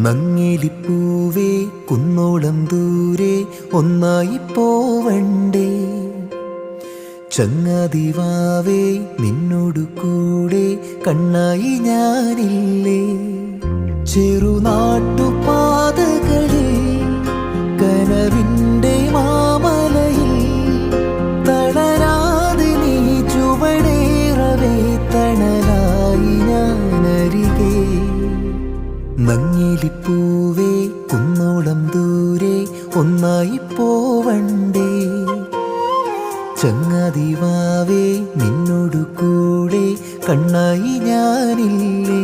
നങ്ങിലിപ്പൂവേ കുന്നോളം ദൂരെ ഒന്നായി പോവണ്ടേ, ചങ്ങാതിവാവേ നിന്നോടു കൂടെ കണ്ണായി ഞാനില്ലേ. ചെറുനാട്ടുപാതകളിൽ കനവിൻ്റെ മാമലയിൽ തളരാതെ നീ ചുവടേറവേ തണലായി ഞാനരികെ. നങ്ങിലിപ്പൂവേ കുന്നോളം ദൂരെ ഒന്നായി പോവണ്ടേ, ചങ്ങാതിവാവേ നിന്നോടു കൂടെ കണ്ണായി ഞാനില്ലേ.